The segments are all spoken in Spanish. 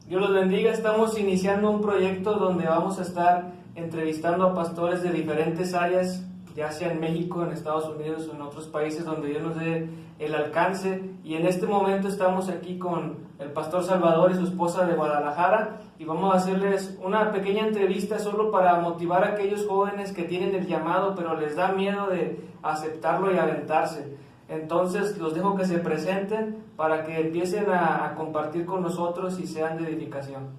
Dios los bendiga. Estamos iniciando un proyecto donde vamos a estar entrevistando a pastores de diferentes áreas, ya sea en México, en Estados Unidos o en otros países donde Dios nos dé el alcance. Y en este momento estamos aquí con el pastor Salvador y su esposa de Guadalajara y vamos a hacerles una pequeña entrevista solo para motivar a aquellos jóvenes que tienen el llamado pero les da miedo de aceptarlo y aventarse. Entonces los dejo que se presenten para que empiecen a compartir con nosotros y sean de edificación.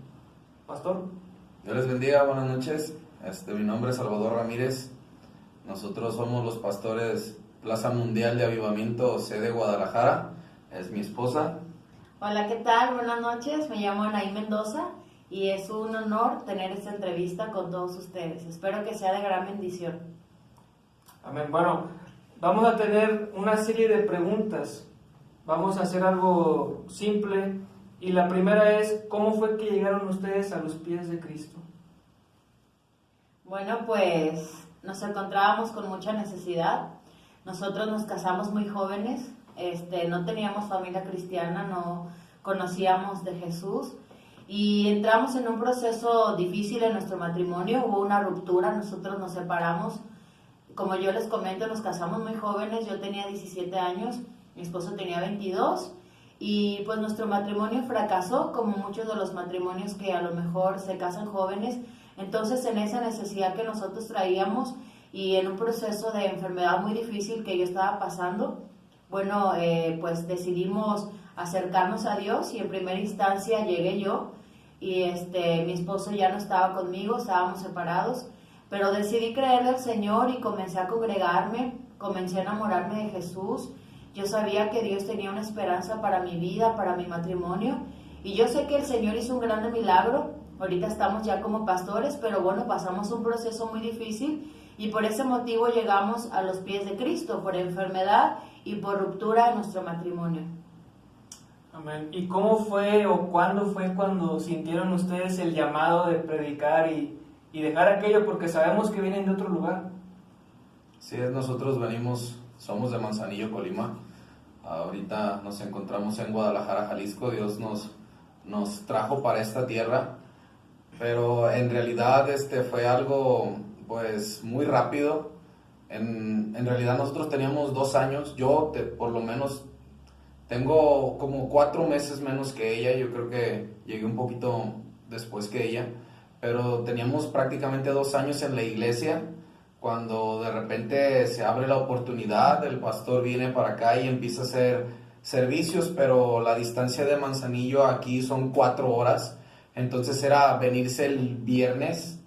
Pastor. Dios les bendiga, buenas noches. Mi nombre es Salvador Ramírez. Nosotros somos los pastores Plaza Mundial de Avivamiento, sede Guadalajara. Es mi esposa. Hola, ¿qué tal? Buenas noches. Me llamo Anaí Mendoza y es un honor tener esta entrevista con todos ustedes. Espero que sea de gran bendición. Amén. Bueno, vamos a tener una serie de preguntas. Vamos a hacer algo simple. Y la primera es, ¿cómo fue que llegaron ustedes a los pies de Cristo? Bueno, pues nos encontrábamos con mucha necesidad. Nosotros nos casamos muy jóvenes. No teníamos familia cristiana, no conocíamos de Jesús. Y entramos en un proceso difícil en nuestro matrimonio. Hubo una ruptura, nosotros nos separamos. Como yo les comento, nos casamos muy jóvenes. Yo tenía 17 años. Mi esposo tenía 22 y pues nuestro matrimonio fracasó como muchos de los matrimonios que a lo mejor se casan jóvenes. Entonces en esa necesidad que nosotros traíamos y en un proceso de enfermedad muy difícil que yo estaba pasando, bueno, pues decidimos acercarnos a Dios y en primera instancia llegué yo y mi esposo ya no estaba conmigo, estábamos separados, pero decidí creerle al Señor y comencé a congregarme, comencé a enamorarme de Jesús. Yo sabía que Dios tenía una esperanza para mi vida, para mi matrimonio, y yo sé que el Señor hizo un grande milagro. Ahorita estamos ya como pastores, pero bueno, pasamos un proceso muy difícil y por ese motivo llegamos a los pies de Cristo, por enfermedad y por ruptura en nuestro matrimonio. Amén. ¿Y cómo fue o cuándo fue cuando sintieron ustedes el llamado de predicar y dejar aquello? Porque sabemos que vienen de otro lugar. Sí, nosotros somos de Manzanillo, Colima. Ahorita nos encontramos en Guadalajara, Jalisco. Dios nos trajo para esta tierra, pero en realidad fue algo pues muy rápido. En realidad nosotros teníamos 2 años. Yo por lo menos tengo como 4 meses menos que ella. Yo creo que llegué un poquito después que ella, pero teníamos prácticamente 2 años en la iglesia. Cuando de repente se abre la oportunidad, el pastor viene para acá y empieza a hacer servicios, pero la distancia de Manzanillo aquí son 4 horas, entonces era venirse el viernes,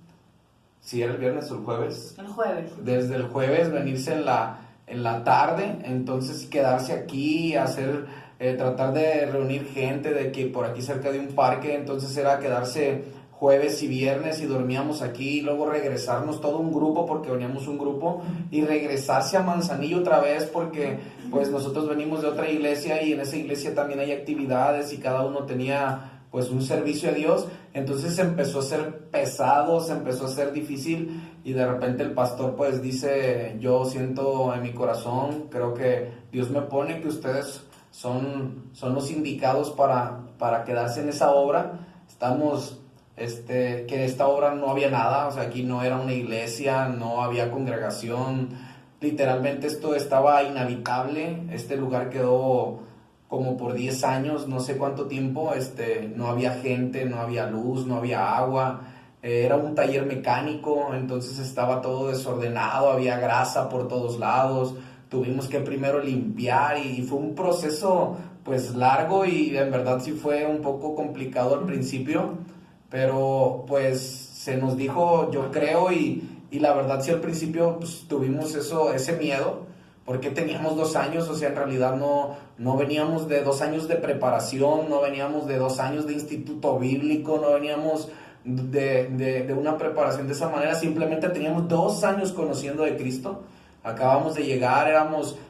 ¿sí era el viernes o el jueves? El jueves. Desde el jueves venirse en la tarde, entonces quedarse aquí, tratar de reunir gente de que por aquí cerca de un parque, entonces era quedarse jueves y viernes y dormíamos aquí y luego regresarnos todo un grupo porque veníamos un grupo y regresarse a Manzanillo otra vez porque pues nosotros venimos de otra iglesia y en esa iglesia también hay actividades y cada uno tenía pues un servicio a Dios. Entonces empezó a ser pesado, se empezó a ser difícil y de repente el pastor pues dice, yo siento en mi corazón, creo que Dios me pone que ustedes son los indicados para quedarse en esa obra. Que esta obra no había nada, o sea, aquí no era una iglesia, no había congregación, literalmente esto estaba inhabitable, este lugar quedó como por 10 años, no sé cuánto tiempo, no había gente, no había luz, no había agua, era un taller mecánico, entonces estaba todo desordenado, había grasa por todos lados, tuvimos que primero limpiar y fue un proceso pues largo y en verdad sí fue un poco complicado al principio. Pero pues se nos dijo, yo creo, y la verdad sí al principio pues, tuvimos ese miedo, porque teníamos 2 años, o sea, en realidad no veníamos de 2 años de preparación, no veníamos de 2 años de instituto bíblico, no veníamos de una preparación de esa manera, simplemente teníamos 2 años conociendo de Cristo, acabamos de llegar,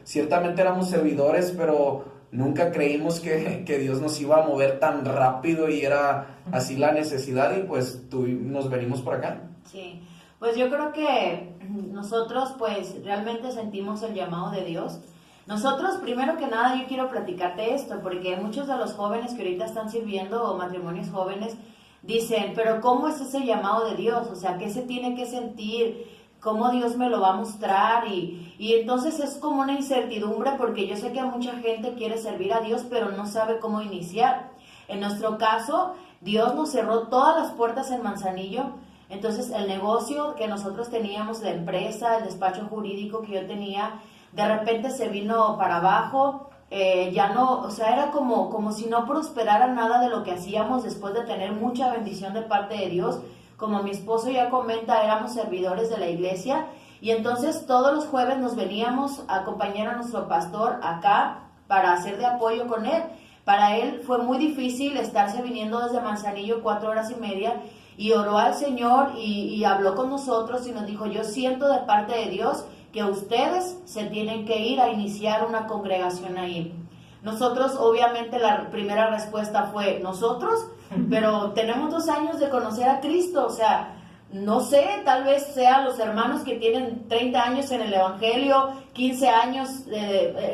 ciertamente éramos servidores, pero nunca creímos que Dios nos iba a mover tan rápido y era así la necesidad y pues nos venimos por acá. Sí, pues yo creo que nosotros pues realmente sentimos el llamado de Dios. Nosotros, primero que nada, yo quiero platicarte esto, porque muchos de los jóvenes que ahorita están sirviendo, o matrimonios jóvenes, dicen, pero ¿cómo es ese llamado de Dios? O sea, ¿qué se tiene que sentir? ¿Cómo Dios me lo va a mostrar? Y entonces es como una incertidumbre, porque yo sé que mucha gente quiere servir a Dios, pero no sabe cómo iniciar. En nuestro caso, Dios nos cerró todas las puertas en Manzanillo. Entonces el negocio que nosotros teníamos, la empresa, el despacho jurídico que yo tenía, de repente se vino para abajo. Ya no, o sea, era como si no prosperara nada de lo que hacíamos después de tener mucha bendición de parte de Dios. Como mi esposo ya comenta, éramos servidores de la iglesia, y entonces todos los jueves nos veníamos a acompañar a nuestro pastor acá para hacer de apoyo con él. Para él fue muy difícil estarse viniendo desde Manzanillo 4 horas y media, y oró al Señor y habló con nosotros y nos dijo, yo siento de parte de Dios que ustedes se tienen que ir a iniciar una congregación ahí. Nosotros, obviamente, la primera respuesta fue, ¿nosotros? Pero tenemos 2 años de conocer a Cristo, o sea, no sé, tal vez sean los hermanos que tienen 30 años en el Evangelio, 15 años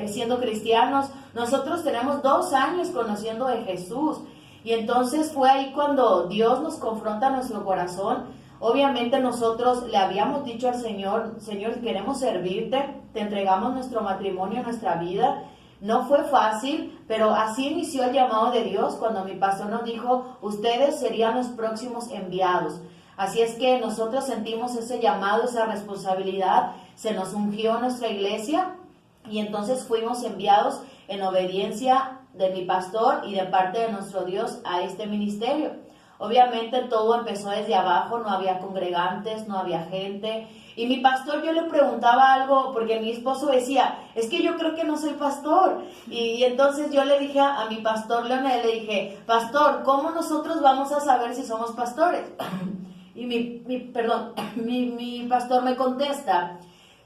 siendo cristianos. Nosotros tenemos 2 años conociendo de Jesús. Y entonces fue ahí cuando Dios nos confronta nuestro corazón. Obviamente nosotros le habíamos dicho al Señor, Señor, queremos servirte, te entregamos nuestro matrimonio, nuestra vida. No fue fácil, pero así inició el llamado de Dios cuando mi pastor nos dijo, ustedes serían los próximos enviados. Así es que nosotros sentimos ese llamado, esa responsabilidad, se nos ungió nuestra iglesia y entonces fuimos enviados en obediencia de mi pastor y de parte de nuestro Dios a este ministerio. Obviamente todo empezó desde abajo, no había congregantes, no había gente. Y mi pastor, yo le preguntaba algo, porque mi esposo decía, es que yo creo que no soy pastor. Y entonces yo le dije a mi pastor Leonel, le dije, pastor, ¿cómo nosotros vamos a saber si somos pastores? Y mi pastor me contesta,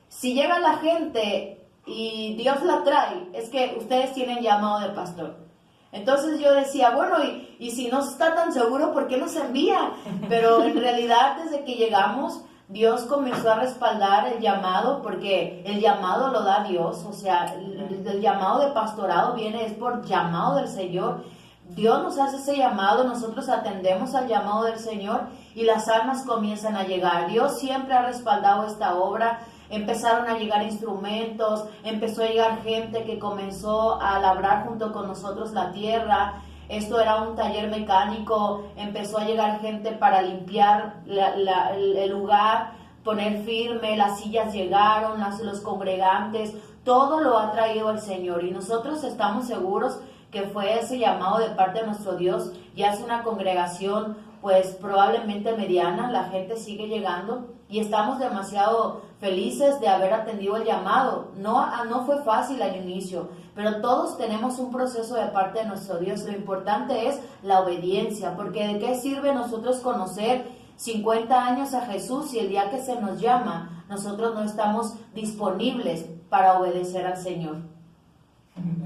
si llega la gente y Dios la trae, es que ustedes tienen llamado de pastor. Entonces yo decía, bueno, y si no está tan seguro, ¿por qué nos envía? Pero en realidad desde que llegamos, Dios comenzó a respaldar el llamado, porque el llamado lo da Dios, o sea, el llamado de pastorado es por llamado del Señor. Dios nos hace ese llamado, nosotros atendemos al llamado del Señor y las almas comienzan a llegar. Dios siempre ha respaldado esta obra. Empezaron a llegar instrumentos, empezó a llegar gente que comenzó a labrar junto con nosotros la tierra. Esto era un taller mecánico, empezó a llegar gente para limpiar el lugar, poner firme, las sillas llegaron, los congregantes, todo lo ha traído el Señor y nosotros estamos seguros que fue ese llamado de parte de nuestro Dios. Ya es una congregación pues probablemente mediana, la gente sigue llegando y estamos demasiado felices de haber atendido el llamado. No fue fácil al inicio, pero todos tenemos un proceso de parte de nuestro Dios. Lo importante es la obediencia, porque ¿de qué sirve nosotros conocer 50 años a Jesús si el día que se nos llama nosotros no estamos disponibles para obedecer al Señor?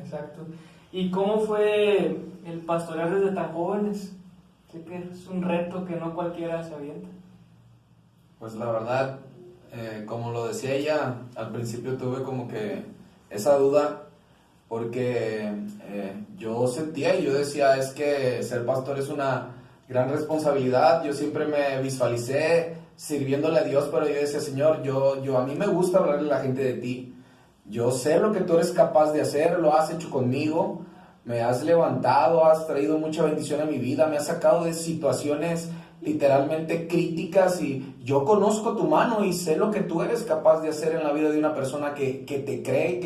Exacto. ¿Y cómo fue el pastorear desde tan jóvenes? Sé que es un reto que no cualquiera se avienta. Pues la verdad, como lo decía ella, al principio tuve como que esa duda, porque yo sentía y yo decía, es que ser pastor es una gran responsabilidad. Yo siempre me visualicé sirviéndole a Dios, pero yo decía, Señor, a mí me gusta hablarle a la gente de ti. Yo sé lo que tú eres capaz de hacer, lo has hecho conmigo, me has levantado, has traído mucha bendición a mi vida, me has sacado de situaciones literalmente críticas y yo conozco tu mano y sé lo que tú eres capaz de hacer en la vida de una persona que te cree,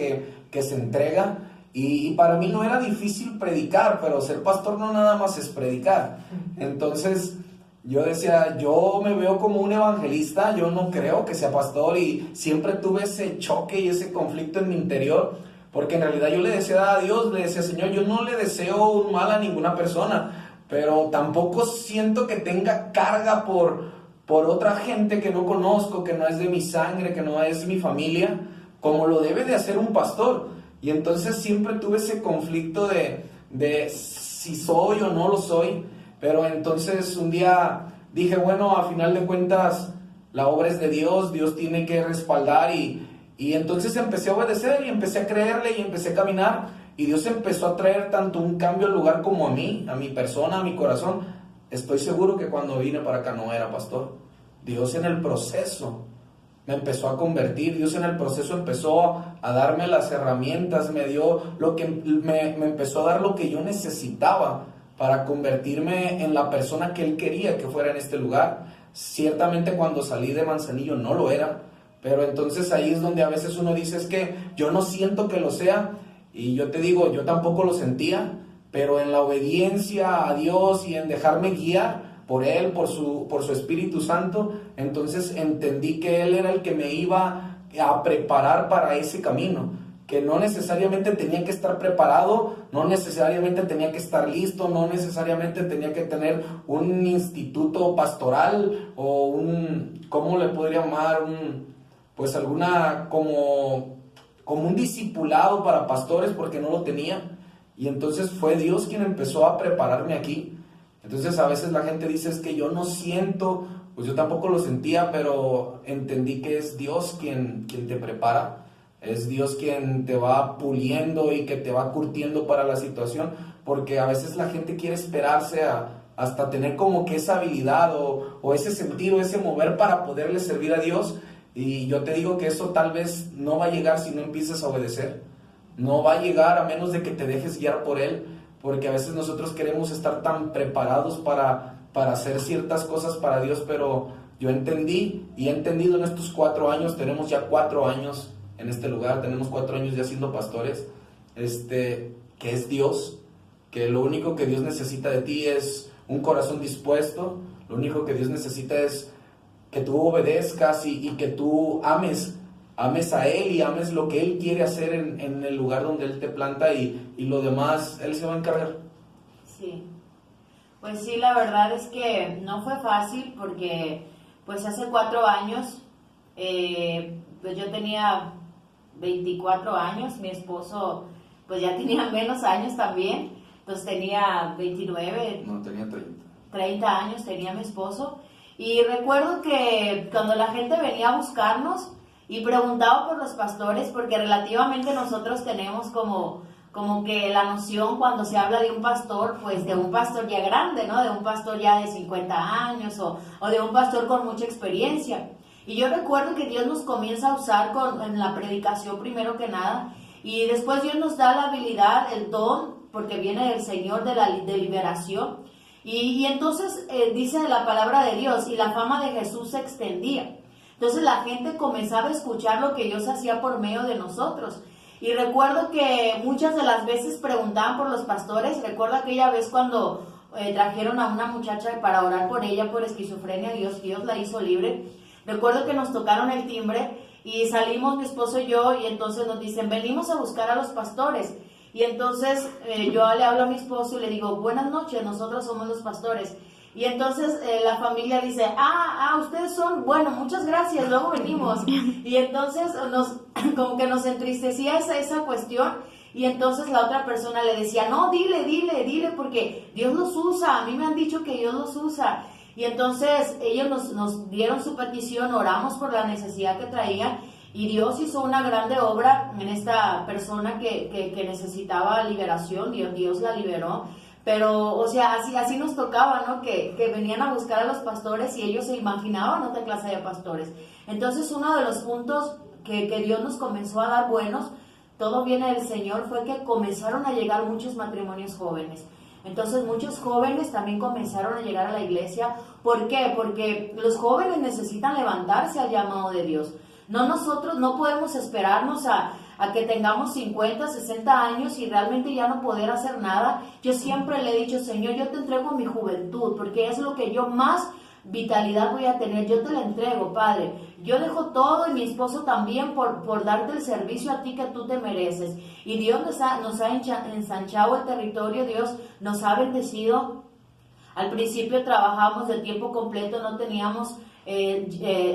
que se entrega. Y para mí no era difícil predicar, pero ser pastor no nada más es predicar. Entonces yo decía, yo me veo como un evangelista, yo no creo que sea pastor, y siempre tuve ese choque y ese conflicto en mi interior, porque en realidad yo le decía a Dios, le decía, Señor, yo no le deseo un mal a ninguna persona, pero tampoco siento que tenga carga por otra gente que no conozco, que no es de mi sangre, que no es mi familia, como lo debe de hacer un pastor. Y entonces siempre tuve ese conflicto de si soy o no lo soy. Pero entonces un día dije, bueno, a final de cuentas la obra es de Dios, Dios tiene que respaldar y Y entonces empecé a obedecer y empecé a creerle y empecé a caminar. Y Dios empezó a traer tanto un cambio al lugar como a mí, a mi persona, a mi corazón. Estoy seguro que cuando vine para acá no era pastor. Dios en el proceso me empezó a convertir. Dios en el proceso empezó a darme las herramientas, me dio lo que me empezó a dar lo que yo necesitaba para convertirme en la persona que Él quería que fuera en este lugar. Ciertamente cuando salí de Manzanillo no lo era, pero entonces ahí es donde a veces uno dice, es que yo no siento que lo sea, y yo te digo, yo tampoco lo sentía, pero en la obediencia a Dios y en dejarme guiar por Él, por su Espíritu Santo, entonces entendí que Él era el que me iba a preparar para ese camino, que no necesariamente tenía que estar preparado, no necesariamente tenía que estar listo, no necesariamente tenía que tener un instituto pastoral o un, ¿cómo le podría llamar? Pues alguna, como un discipulado para pastores, porque no lo tenía. Y entonces fue Dios quien empezó a prepararme aquí. Entonces a veces la gente dice, es que yo no siento, pues yo tampoco lo sentía, pero entendí que es Dios quien te prepara, es Dios quien te va puliendo y que te va curtiendo para la situación, porque a veces la gente quiere esperarse hasta tener como que esa habilidad o ese sentido, ese mover para poderle servir a Dios, y yo te digo que eso tal vez no va a llegar si no empiezas a obedecer, no va a llegar a menos de que te dejes guiar por Él, porque a veces nosotros queremos estar tan preparados para hacer ciertas cosas para Dios, pero yo entendí y he entendido en estos 4 años, tenemos ya 4 años en este lugar, tenemos 4 años ya siendo pastores, que es Dios, que lo único que Dios necesita de ti es un corazón dispuesto, lo único que Dios necesita es que tú obedezcas y que tú ames a Él y ames lo que Él quiere hacer en el lugar donde Él te planta y lo demás Él se va a encargar. Sí, pues sí, la verdad es que no fue fácil porque pues hace 4 años, pues yo tenía 24 años, mi esposo pues ya tenía menos años también, entonces tenía 29. No, tenía 30 años tenía mi esposo, y recuerdo que cuando la gente venía a buscarnos y preguntaba por los pastores, porque relativamente nosotros tenemos como que la noción cuando se habla de un pastor, pues de un pastor ya grande, ¿no? De un pastor ya de 50 años o de un pastor con mucha experiencia. Y yo recuerdo que Dios nos comienza a usar en la predicación primero que nada, y después Dios nos da la habilidad, el don, porque viene del Señor de liberación. Y entonces dice la palabra de Dios, y la fama de Jesús se extendía. Entonces la gente comenzaba a escuchar lo que Dios hacía por medio de nosotros. Y recuerdo que muchas de las veces preguntaban por los pastores. Recuerdo aquella vez cuando trajeron a una muchacha para orar por ella por esquizofrenia, Dios la hizo libre. Recuerdo que nos tocaron el timbre y salimos mi esposo y yo, y entonces nos dicen, venimos a buscar a los pastores. Y entonces yo le hablo a mi esposo y le digo, buenas noches, nosotros somos los pastores. Y entonces la familia dice, ustedes son, bueno, muchas gracias, luego venimos. Y entonces como que nos entristecía esa cuestión. Y entonces la otra persona le decía, no, dile, porque Dios los usa, a mí me han dicho que Dios los usa. Y entonces ellos nos dieron su petición, oramos por la necesidad que traían, y Dios hizo una grande obra en esta persona que necesitaba liberación. Dios la liberó. Pero, o sea, así nos tocaba, ¿no? Que venían a buscar a los pastores y ellos se imaginaban otra clase de pastores. Entonces, uno de los puntos que Dios nos comenzó a dar buenos, todo viene del Señor, fue que comenzaron a llegar muchos matrimonios jóvenes. Entonces, muchos jóvenes también comenzaron a llegar a la iglesia. ¿Por qué? Porque los jóvenes necesitan levantarse al llamado de Dios. Nosotros no podemos esperarnos a que tengamos 50, 60 años y realmente ya no poder hacer nada. Yo siempre le he dicho, Señor, yo te entrego mi juventud, porque es lo que yo más vitalidad voy a tener. Yo te la entrego, Padre. Yo dejo todo, y mi esposo también, por darte el servicio a ti que tú te mereces. Y Dios nos ha ensanchado el territorio, Dios nos ha bendecido. Al principio trabajábamos de tiempo completo, no teníamos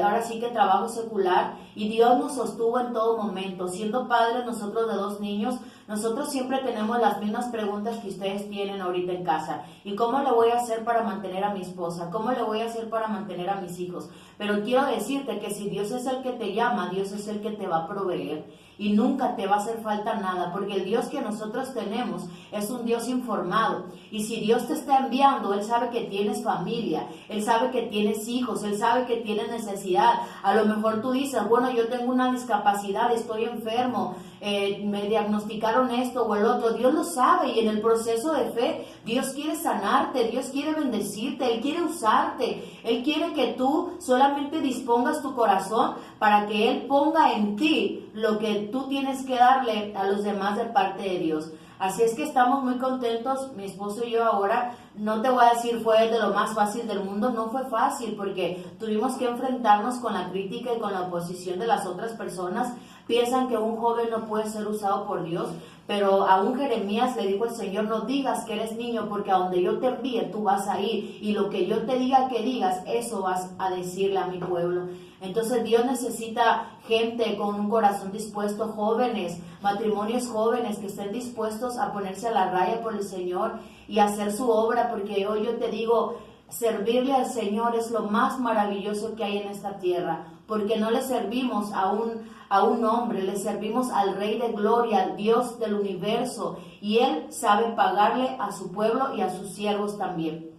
ahora sí que trabajo secular, y Dios nos sostuvo en todo momento. Siendo padres nosotros de 2 niños, Nosotros siempre tenemos las mismas preguntas que ustedes tienen ahorita en casa. ¿Y cómo le voy a hacer para mantener a mi esposa? ¿Cómo le voy a hacer para mantener a mis hijos? Pero quiero decirte que si Dios es el que te llama, Dios es el que te va a proveer. Y nunca te va a hacer falta nada, porque el Dios que nosotros tenemos es un Dios informado. Y si Dios te está enviando, Él sabe que tienes familia, Él sabe que tienes hijos, Él sabe que tienes necesidad. A lo mejor tú dices, bueno, yo tengo una discapacidad, estoy enfermo, me diagnosticaron esto o el otro. Dios lo sabe, y en el proceso de fe, Dios quiere sanarte, Dios quiere bendecirte, Él quiere usarte. Él quiere que tú solamente dispongas tu corazón para que Él ponga en ti lo que tú tienes que darle a los demás de parte de Dios. Así es que estamos muy contentos, mi esposo y yo ahora. No te voy a decir fue de lo más fácil del mundo, no fue fácil, porque tuvimos que enfrentarnos con la crítica y con la oposición de las otras personas. Piensan que un joven no puede ser usado por Dios, pero a un Jeremías le dijo el Señor, no digas que eres niño, porque a donde yo te envíe tú vas a ir, y lo que yo te diga que digas, eso vas a decirle a mi pueblo. Entonces Dios necesita gente con un corazón dispuesto, jóvenes, matrimonios jóvenes que estén dispuestos a ponerse a la raya por el Señor y hacer su obra, porque hoy yo te digo, servirle al Señor es lo más maravilloso que hay en esta tierra, porque no le servimos a un hombre, le servimos al Rey de Gloria, al Dios del universo, y Él sabe pagarle a su pueblo y a sus siervos también.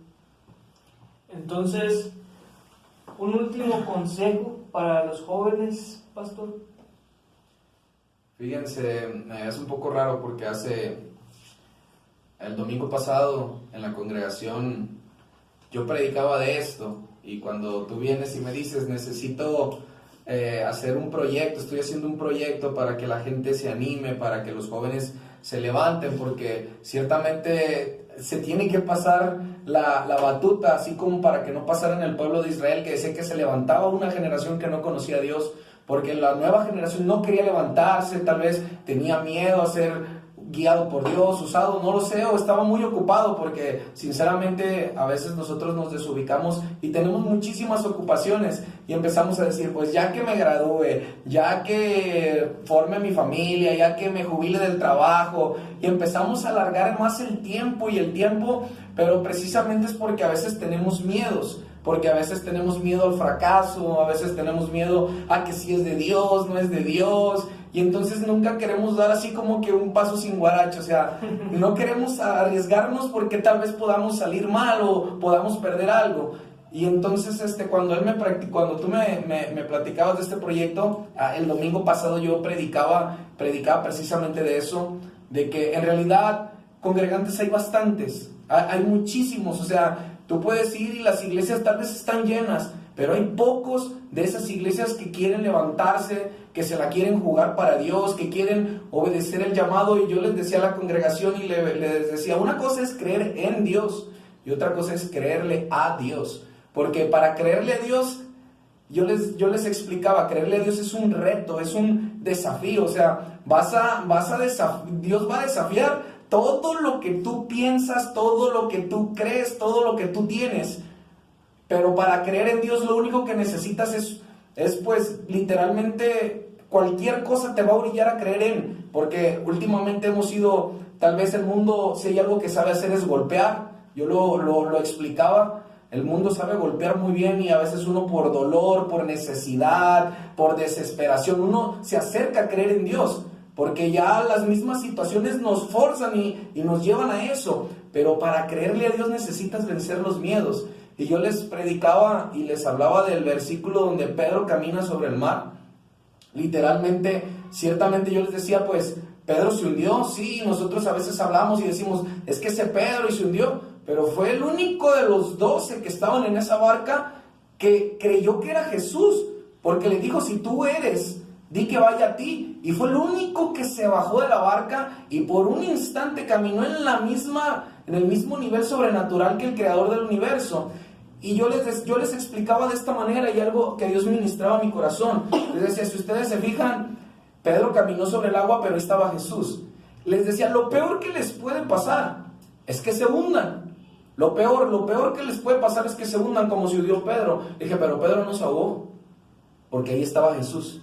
Entonces, un último consejo para los jóvenes, pastor. Fíjense, es un poco raro porque el domingo pasado en la congregación yo predicaba de esto, y cuando tú vienes y me dices necesito hacer un proyecto, estoy haciendo un proyecto para que la gente se anime, para que los jóvenes se levanten, porque ciertamente se tiene que pasar la batuta, así como para que no pasara en el pueblo de Israel, que decía que se levantaba una generación que no conocía a Dios, porque la nueva generación no quería levantarse, tal vez tenía miedo a ser guiado por Dios, usado, no lo sé, o estaba muy ocupado, porque sinceramente a veces nosotros nos desubicamos y tenemos muchísimas ocupaciones y empezamos a decir, pues ya que me gradúe, ya que forme mi familia, ya que me jubile del trabajo, y empezamos a alargar más el tiempo, pero precisamente es porque a veces tenemos miedos. Porque a veces tenemos miedo al fracaso, a veces tenemos miedo a que si es de Dios, no es de Dios, y entonces nunca queremos dar así como que un paso sin guaracho, o sea, no queremos arriesgarnos porque tal vez podamos salir mal o podamos perder algo. Y entonces cuando tú me platicabas de este proyecto, el domingo pasado yo predicaba precisamente de eso, de que en realidad congregantes hay bastantes, hay muchísimos, o sea, tú puedes ir y las iglesias tal vez están llenas, pero hay pocos de esas iglesias que quieren levantarse, que se la quieren jugar para Dios, que quieren obedecer el llamado. Y yo les decía a la congregación y les decía, una cosa es creer en Dios y otra cosa es creerle a Dios. Porque para creerle a Dios, yo les explicaba, creerle a Dios es un reto, es un desafío. O sea, Dios va a desafiar todo lo que tú piensas, todo lo que tú crees, todo lo que tú tienes. Pero para creer en Dios lo único que necesitas es pues literalmente cualquier cosa te va a orillar a creer en. Porque últimamente hemos sido, tal vez el mundo, si hay algo que sabe hacer es golpear. Yo lo explicaba, el mundo sabe golpear muy bien, y a veces uno por dolor, por necesidad, por desesperación, uno se acerca a creer en Dios. Porque ya las mismas situaciones nos forzan y nos llevan a eso. Pero para creerle a Dios necesitas vencer los miedos. Y yo les predicaba y les hablaba del versículo donde Pedro camina sobre el mar. Literalmente, ciertamente yo les decía, pues, Pedro se hundió. Sí, nosotros a veces hablamos y decimos, es que ese Pedro y se hundió. Pero fue el único de los 12 que estaban en esa barca que creyó que era Jesús. Porque le dijo, si tú eres, di que vaya a ti. Y fue el único que se bajó de la barca y por un instante caminó en el mismo nivel sobrenatural que el creador del universo. Y yo les explicaba de esta manera, y algo que Dios ministraba a mi corazón. Les decía, si ustedes se fijan, Pedro caminó sobre el agua, pero estaba Jesús. Les decía, lo peor que les puede pasar es que se hundan. Lo peor que les puede pasar es que se hundan como se hundió Pedro. Le dije, pero Pedro no se ahogó, porque ahí estaba Jesús.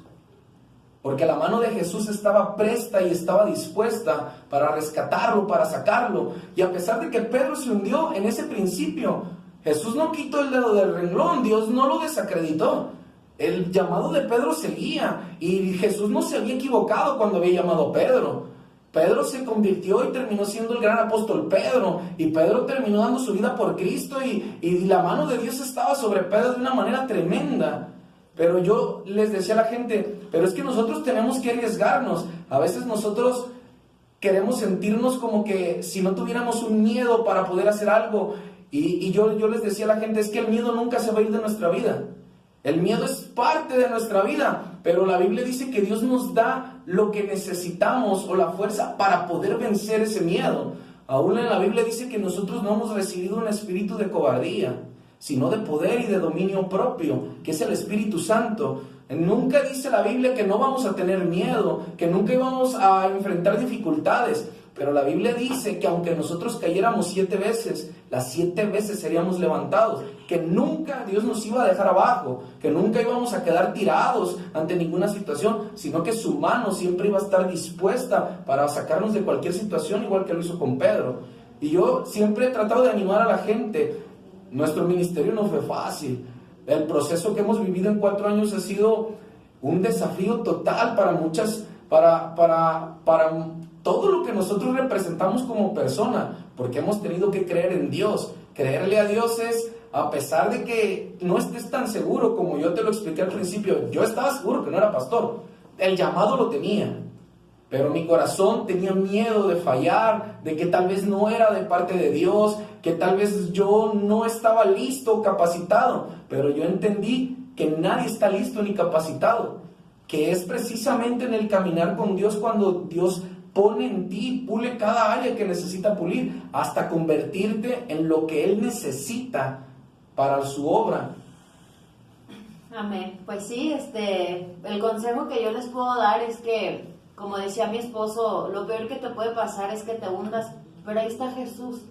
porque la mano de Jesús estaba presta y estaba dispuesta para rescatarlo, para sacarlo. Y a pesar de que Pedro se hundió en ese principio, Jesús no quitó el dedo del renglón, Dios no lo desacreditó. El llamado de Pedro seguía y Jesús no se había equivocado cuando había llamado a Pedro. Pedro se convirtió y terminó siendo el gran apóstol Pedro, y Pedro terminó dando su vida por Cristo, y la mano de Dios estaba sobre Pedro de una manera tremenda. Pero yo les decía a la gente, pero es que nosotros tenemos que arriesgarnos. A veces nosotros queremos sentirnos como que si no tuviéramos un miedo para poder hacer algo, y yo les decía a la gente, es que el miedo nunca se va a ir de nuestra vida. El miedo es parte de nuestra vida, pero la Biblia dice que Dios nos da lo que necesitamos o la fuerza para poder vencer ese miedo. Aún en la Biblia dice que nosotros no hemos recibido un espíritu de cobardía, sino de poder y de dominio propio, que es el Espíritu Santo. Nunca dice la Biblia que no vamos a tener miedo, que nunca íbamos a enfrentar dificultades, pero la Biblia dice que aunque nosotros cayéramos 7 veces, las 7 veces seríamos levantados, que nunca Dios nos iba a dejar abajo, que nunca íbamos a quedar tirados ante ninguna situación, sino que su mano siempre iba a estar dispuesta para sacarnos de cualquier situación, igual que lo hizo con Pedro. Y yo siempre he tratado de animar a la gente. Nuestro ministerio no fue fácil. El proceso que hemos vivido en 4 años ha sido un desafío total para muchas, para todo lo que nosotros representamos como persona, porque hemos tenido que creer en Dios. Creerle a Dios es, a pesar de que no estés tan seguro como yo te lo expliqué al principio, yo estaba seguro que no era pastor, el llamado lo tenía, pero mi corazón tenía miedo de fallar, de que tal vez no era de parte de Dios, que tal vez yo no estaba listo, capacitado, pero yo entendí que nadie está listo ni capacitado, que es precisamente en el caminar con Dios cuando Dios pone en ti, pule cada área que necesita pulir, hasta convertirte en lo que Él necesita para su obra. Amén. Pues sí, el consejo que yo les puedo dar es que, como decía mi esposo, lo peor que te puede pasar es que te hundas, pero ahí está Jesús.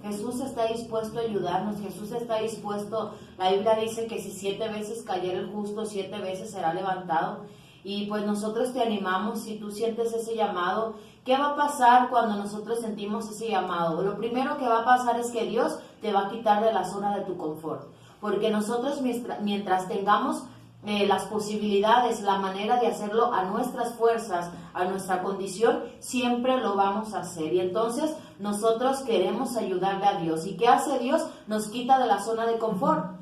Jesús está dispuesto a ayudarnos, Jesús está dispuesto. La Biblia dice que si 7 veces cayera el justo, 7 veces será levantado. Y pues nosotros te animamos, si tú sientes ese llamado, ¿qué va a pasar cuando nosotros sentimos ese llamado? Lo primero que va a pasar es que Dios te va a quitar de la zona de tu confort, porque nosotros mientras tengamos las posibilidades, la manera de hacerlo a nuestras fuerzas, a nuestra condición, siempre lo vamos a hacer. Y entonces nosotros queremos ayudarle a Dios. ¿Y qué hace Dios? Nos quita de la zona de confort.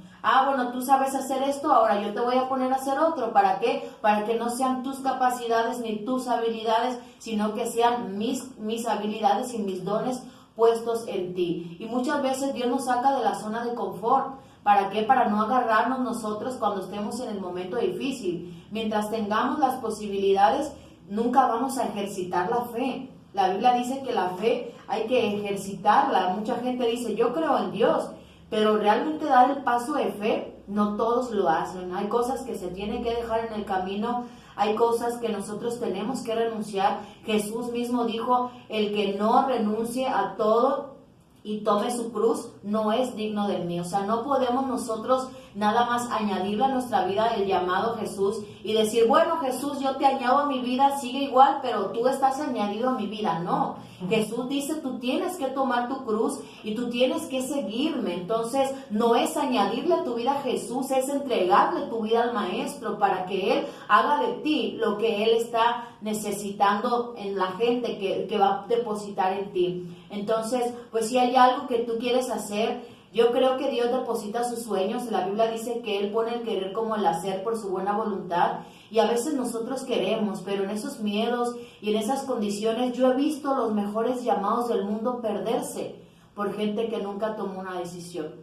Bueno, tú sabes hacer esto, ahora yo te voy a poner a hacer otro. ¿Para qué? Para que no sean tus capacidades ni tus habilidades, sino que sean mis habilidades y mis dones puestos en ti. Y muchas veces Dios nos saca de la zona de confort. ¿Para qué? Para no agarrarnos nosotros cuando estemos en el momento difícil. Mientras tengamos las posibilidades, nunca vamos a ejercitar la fe. La Biblia dice que la fe hay que ejercitarla. Mucha gente dice, yo creo en Dios, pero realmente dar el paso de fe, no todos lo hacen. Hay cosas que se tienen que dejar en el camino, hay cosas que nosotros tenemos que renunciar. Jesús mismo dijo, el que no renuncie a todo y tome su cruz, no es digno de mí. O sea, no podemos nosotros nada más añadirle a nuestra vida el llamado Jesús y decir, bueno, Jesús, yo te añado a mi vida, sigue igual, pero tú estás añadido a mi vida. No, Jesús dice, tú tienes que tomar tu cruz y tú tienes que seguirme. Entonces, no es añadirle a tu vida a Jesús, es entregarle tu vida al Maestro para que Él haga de ti lo que Él está necesitando en la gente que va a depositar en ti. Entonces, pues si hay algo que tú quieres hacer, yo creo que Dios deposita sus sueños. La Biblia dice que Él pone el querer como el hacer por su buena voluntad. Y a veces nosotros queremos, pero en esos miedos y en esas condiciones yo he visto los mejores llamados del mundo perderse por gente que nunca tomó una decisión.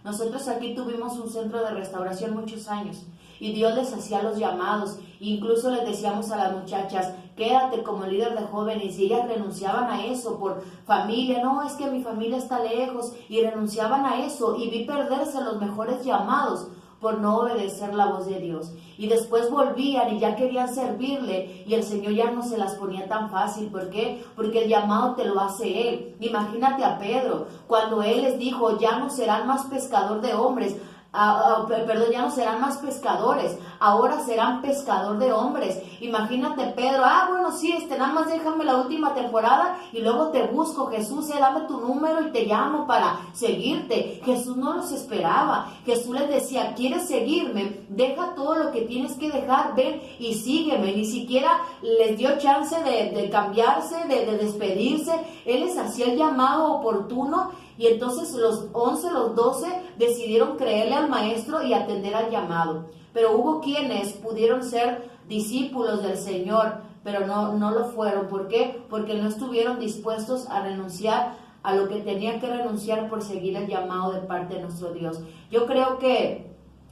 Nosotros aquí tuvimos un centro de restauración muchos años y Dios les hacía los llamados. Incluso les decíamos a las muchachas, quédate como líder de jóvenes, y ellas renunciaban a eso por familia. No, es que mi familia está lejos, y renunciaban a eso, y vi perderse los mejores llamados por no obedecer la voz de Dios. Y después volvían y ya querían servirle, y el Señor ya no se las ponía tan fácil. ¿Por qué? Porque el llamado te lo hace Él. Imagínate a Pedro, cuando Él les dijo, ya no serán más pescador de hombres, Perdón, ya no serán más pescadores, ahora serán pescador de hombres. Imagínate Pedro, bueno, sí, nada más déjame la última temporada y luego te busco, Jesús, dame tu número y te llamo para seguirte. Jesús no los esperaba. Jesús les decía, ¿quieres seguirme? Deja todo lo que tienes que dejar, ven y sígueme. Ni siquiera les dio chance de cambiarse, de despedirse. Él les hacía el llamado oportuno. Y entonces los 11, los 12 decidieron creerle al maestro y atender al llamado. Pero hubo quienes pudieron ser discípulos del Señor, pero no lo fueron. ¿Por qué? Porque no estuvieron dispuestos a renunciar a lo que tenían que renunciar por seguir el llamado de parte de nuestro Dios. Yo creo que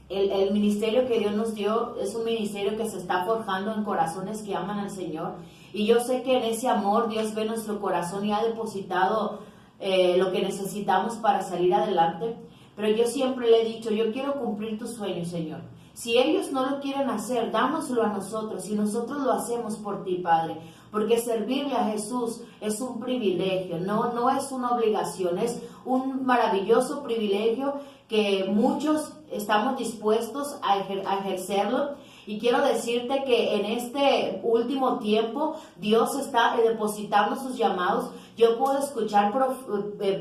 el ministerio que Dios nos dio es un ministerio que se está forjando en corazones que aman al Señor. Y yo sé que en ese amor Dios ve nuestro corazón y ha depositado lo que necesitamos para salir adelante. Pero yo siempre le he dicho, yo quiero cumplir tus sueños, Señor. Si ellos no lo quieren hacer, dánoslo a nosotros y nosotros lo hacemos por ti, Padre. Porque servirle a Jesús es un privilegio, no es una obligación, es un maravilloso privilegio que muchos estamos dispuestos a ejercerlo. Y quiero decirte que en este último tiempo Dios está depositando sus llamados. Yo puedo escuchar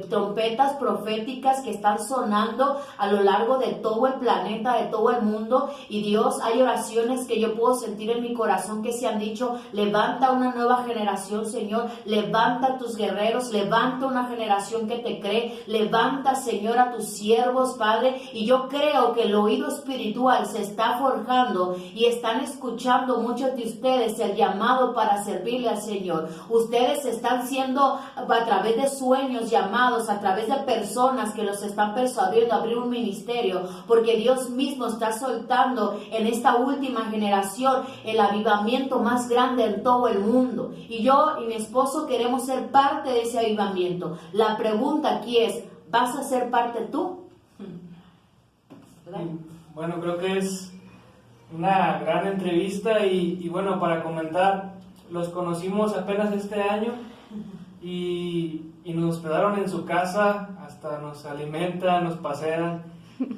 trompetas proféticas que están sonando a lo largo de todo el planeta, de todo el mundo. Y Dios, hay oraciones que yo puedo sentir en mi corazón que se han dicho, levanta una nueva generación, Señor, levanta a tus guerreros, levanta una generación que te cree, levanta, Señor, a tus siervos, Padre. Y yo creo que el oído espiritual se está forjando y están escuchando muchos de ustedes el llamado para servirle al Señor. Ustedes están siendo a través de sueños llamados, a través de personas que los están persuadiendo a abrir un ministerio, porque Dios mismo está soltando en esta última generación el avivamiento más grande en todo el mundo. Y yo y mi esposo queremos ser parte de ese avivamiento. La pregunta aquí es, ¿vas a ser parte tú? ¿Verdad? Bueno, creo que es una gran entrevista y bueno, para comentar, los conocimos apenas este año y nos hospedaron en su casa, hasta nos alimentan, nos pasean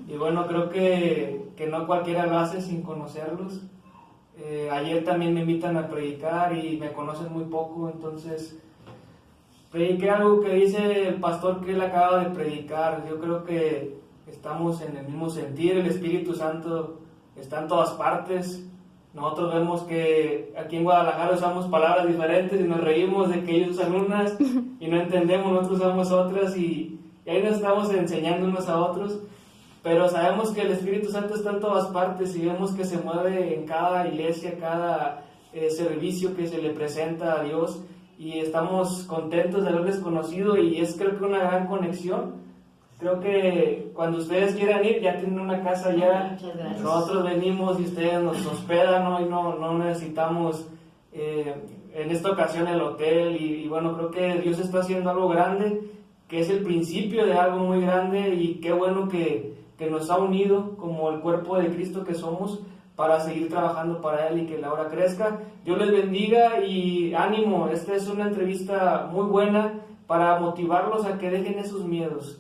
y bueno, creo que no cualquiera lo hace sin conocerlos. Ayer también me invitan a predicar y me conocen muy poco, entonces prediqué algo que dice el pastor que él acaba de predicar. Yo creo que estamos en el mismo sentir, el Espíritu Santo está en todas partes. Nosotros vemos que aquí en Guadalajara usamos palabras diferentes y nos reímos de que ellos usan unas y no entendemos, nosotros usamos otras y ahí nos estamos enseñando unos a otros, pero sabemos que el Espíritu Santo está en todas partes y vemos que se mueve en cada iglesia, cada servicio que se le presenta a Dios y estamos contentos de haberles conocido y es creo que una gran conexión. Creo que cuando ustedes quieran ir, ya tienen una casa allá. Nosotros venimos y ustedes nos hospedan, ¿no? Y no necesitamos en esta ocasión el hotel. Y bueno, creo que Dios está haciendo algo grande, que es el principio de algo muy grande. Y qué bueno que nos ha unido como el cuerpo de Cristo que somos para seguir trabajando para Él y que la obra crezca. Dios les bendiga y ánimo. Esta es una entrevista muy buena para motivarlos a que dejen esos miedos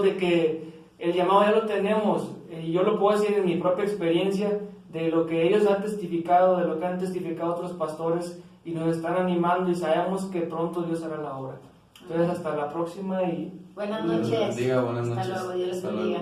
de que el llamado ya lo tenemos, y yo lo puedo decir en mi propia experiencia, de lo que ellos han testificado, de lo que han testificado otros pastores, y nos están animando, y sabemos que pronto Dios hará la obra. Entonces, hasta la próxima y... Buenas noches. Buenas noches. Hasta luego, Dios les bendiga.